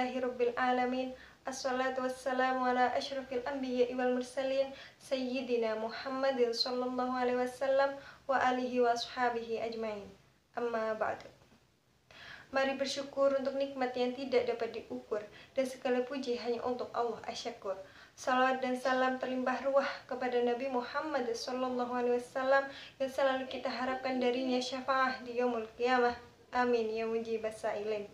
Alhamdulillahirabbil alamin. Assalatu wassalamu ala asyrafil anbiya'i wal mursalin sayyidina Muhammadin sallallahu alaihi wasallam wa alihi wa ashabihi ajmain. Amma ba'du. Mari bersyukur untuk nikmat yang tidak dapat diukur, dan segala puji hanya untuk Allah Asy-Syakur. Salawat dan salam terlimpah ruah kepada Nabi Muhammad sallallahu alaihi wasallam yang selalu kita harapkan darinya syafaah di yaumul qiyamah. Amin ya mujibas sa'ilin.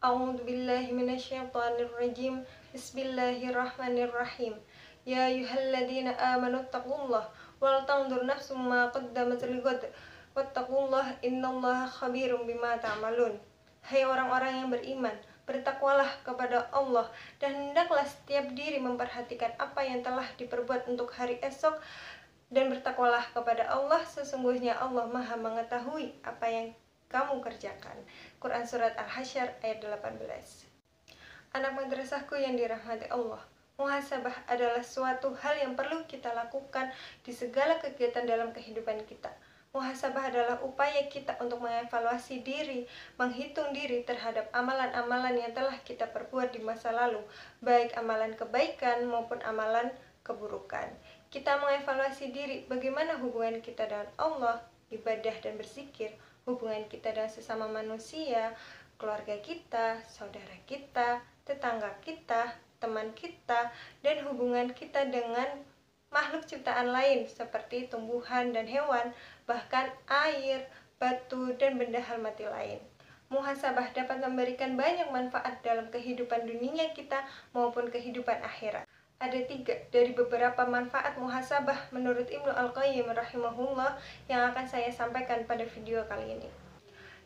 A'udzu billahi minasyaitonir rajim. Bismillahirrahmanirrahim. Ya ayyuhalladzina amanu taqullaha wal tanzur nafsum ma qaddamat lighad wattaqullaha innallaha khabirum bima ta'malun. Hai orang-orang yang beriman, bertakwalah kepada Allah dan hendaklah setiap diri memperhatikan apa yang telah diperbuat untuk hari esok, dan bertakwalah kepada Allah, sesungguhnya Allah Maha mengetahui apa yang kamu kerjakan. Quran Surat Al-Hasyr ayat 18. Anak madrasahku yang dirahmati Allah, muhasabah adalah suatu hal yang perlu kita lakukan di segala kegiatan dalam kehidupan kita. Muhasabah adalah upaya kita untuk mengevaluasi diri, menghitung diri terhadap amalan-amalan yang telah kita perbuat di masa lalu, baik amalan kebaikan maupun amalan keburukan. Kita mengevaluasi diri, bagaimana hubungan kita dengan Allah, ibadah dan berzikir, hubungan kita dengan sesama manusia, keluarga kita, saudara kita, tetangga kita, teman kita, dan hubungan kita dengan makhluk ciptaan lain seperti tumbuhan dan hewan, bahkan air, batu, dan benda hal mati lain. Muhasabah dapat memberikan banyak manfaat dalam kehidupan dunia kita maupun kehidupan akhirat. Ada 3 dari beberapa manfaat muhasabah menurut Ibnu Al-Qayyim rahimahullah yang akan saya sampaikan pada video kali ini.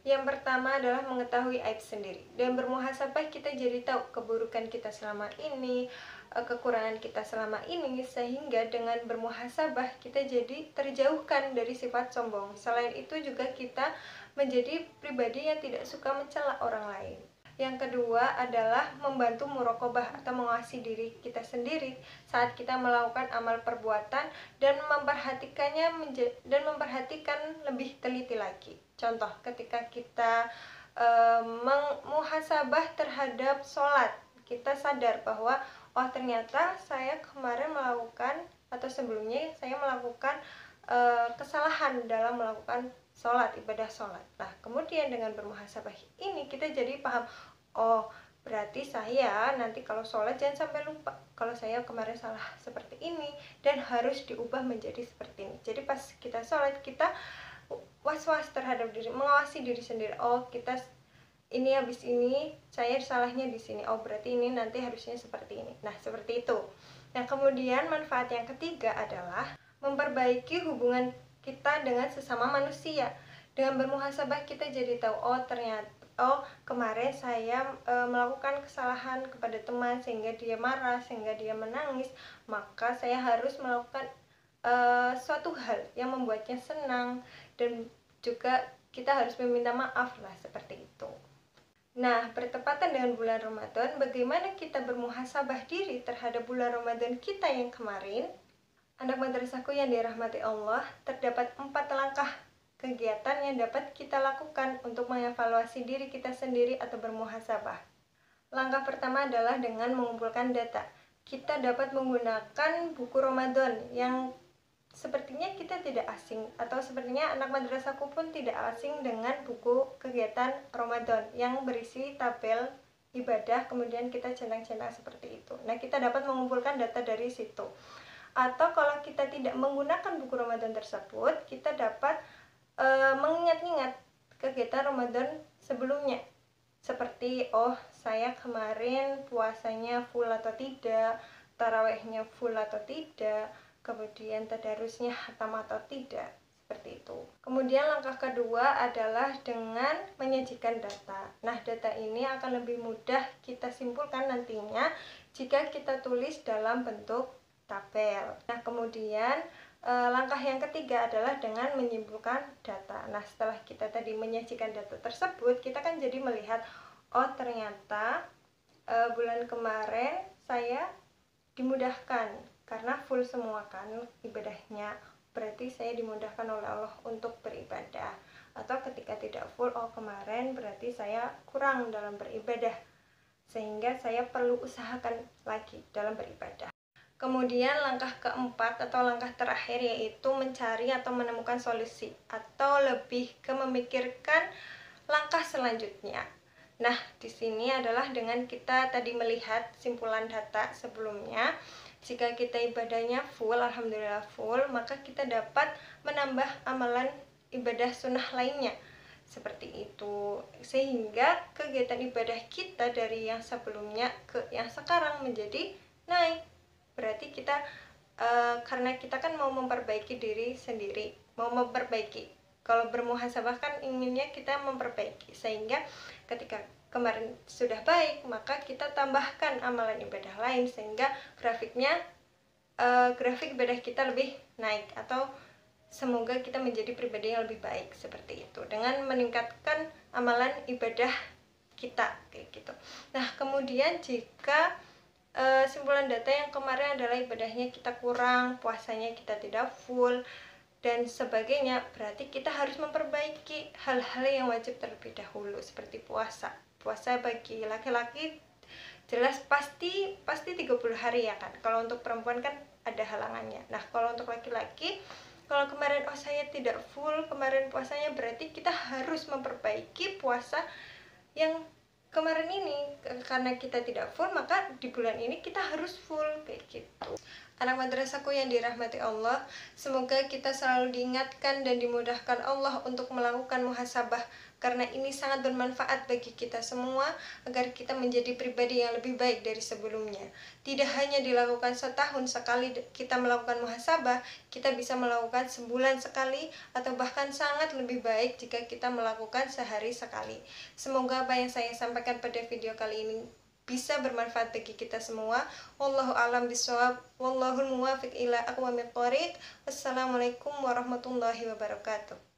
Yang pertama adalah mengetahui aib sendiri. Dan bermuhasabah kita jadi tahu keburukan kita selama ini, kekurangan kita selama ini, sehingga dengan bermuhasabah kita jadi terjauhkan dari sifat sombong. Selain itu juga kita menjadi pribadi yang tidak suka mencela orang lain. Yang kedua adalah membantu muraqabah atau mengawasi diri kita sendiri saat kita melakukan amal perbuatan dan memperhatikannya dan memperhatikan lebih teliti lagi. Contoh, ketika kita muhasabah terhadap sholat, kita sadar bahwa oh ternyata saya kemarin melakukan atau sebelumnya saya melakukan kesalahan dalam melakukan sholat, ibadah sholat. Nah, kemudian dengan bermuhasabah ini kita jadi paham, oh berarti saya nanti kalau sholat jangan sampai lupa kalau saya kemarin salah seperti ini dan harus diubah menjadi seperti ini. Jadi pas kita sholat kita was-was terhadap diri, mengawasi diri sendiri. Oh kita ini habis ini saya salahnya di sini. Oh berarti ini nanti harusnya seperti ini. Nah seperti itu. Nah kemudian manfaat yang ketiga adalah memperbaiki hubungan kita dengan sesama manusia. Dengan bermuhasabah kita jadi tahu, oh ternyata kemarin saya melakukan kesalahan kepada teman sehingga dia marah, sehingga dia menangis, maka saya harus melakukan suatu hal yang membuatnya senang, dan juga kita harus meminta maaf lah, seperti itu. Nah, bertepatan dengan bulan Ramadan, bagaimana kita bermuhasabah diri terhadap bulan Ramadan kita yang kemarin? Anak madrasahku yang dirahmati Allah, terdapat 4 langkah kegiatan yang dapat kita lakukan untuk mengevaluasi diri kita sendiri atau bermuhasabah. Langkah pertama adalah dengan mengumpulkan data. Kita dapat menggunakan buku Ramadan yang sepertinya kita tidak asing, atau sepertinya anak madrasahku pun tidak asing dengan buku kegiatan Ramadan yang berisi tabel ibadah, kemudian kita centang-centang seperti itu. Nah, kita dapat mengumpulkan data dari situ. Atau kalau kita tidak menggunakan buku Ramadan tersebut, kita dapat mengingat-ingat kegiatan Ramadan sebelumnya. Seperti, oh saya kemarin puasanya full atau tidak, tarawehnya full atau tidak, kemudian tadarusnya hatam atau tidak, seperti itu. Kemudian langkah kedua adalah dengan menyajikan data. Nah, data ini akan lebih mudah kita simpulkan nantinya jika kita tulis dalam bentuk tabel. Nah, kemudian langkah yang ketiga adalah dengan menyimpulkan data. Nah, setelah kita tadi menyajikan data tersebut, kita kan jadi melihat, oh ternyata bulan kemarin saya dimudahkan karena full semua kan ibadahnya, berarti saya dimudahkan oleh Allah untuk beribadah. Atau ketika tidak full, oh kemarin berarti saya kurang dalam beribadah. sehingga saya perlu usahakan lagi dalam beribadah. Kemudian langkah keempat atau langkah terakhir yaitu mencari atau menemukan solusi, atau lebih ke memikirkan langkah selanjutnya. Nah, di sini adalah dengan kita tadi melihat simpulan data sebelumnya. Jika kita ibadahnya full, alhamdulillah full, maka kita dapat menambah amalan ibadah sunnah lainnya. Seperti itu, sehingga kegiatan ibadah kita dari yang sebelumnya ke yang sekarang menjadi naik. Berarti kita karena kita kan mau memperbaiki diri sendiri, mau memperbaiki, kalau bermuhasabah kan inginnya kita memperbaiki, sehingga ketika kemarin sudah baik maka kita tambahkan amalan ibadah lain sehingga grafik ibadah kita lebih naik, atau semoga kita menjadi pribadi yang lebih baik seperti itu dengan meningkatkan amalan ibadah kita kayak gitu. Nah, kemudian jika simpulan data yang kemarin adalah ibadahnya kita kurang, puasanya kita tidak full dan sebagainya, berarti kita harus memperbaiki hal-hal yang wajib terlebih dahulu seperti puasa. Puasa bagi laki-laki jelas pasti 30 hari ya kan. Kalau untuk perempuan kan ada halangannya. Nah, kalau untuk laki-laki, kalau kemarin saya tidak full kemarin puasanya, berarti kita harus memperbaiki puasa yang kemarin ini. Karena kita tidak full, maka di bulan ini kita harus full kayak gitu. Anak madrasahku yang dirahmati Allah, semoga kita selalu diingatkan dan dimudahkan Allah untuk melakukan muhasabah, karena ini sangat bermanfaat bagi kita semua agar kita menjadi pribadi yang lebih baik dari sebelumnya. Tidak hanya dilakukan setahun sekali kita melakukan muhasabah, kita bisa melakukan sebulan sekali, atau bahkan sangat lebih baik jika kita melakukan sehari sekali. Semoga apa yang saya sampaikan pada video kali ini bisa bermanfaat bagi kita semua. Wallahu a'lam bishawab. Wallahul muwaffiq ila aqwamit thoriq. Wassalamualaikum warahmatullahi wabarakatuh.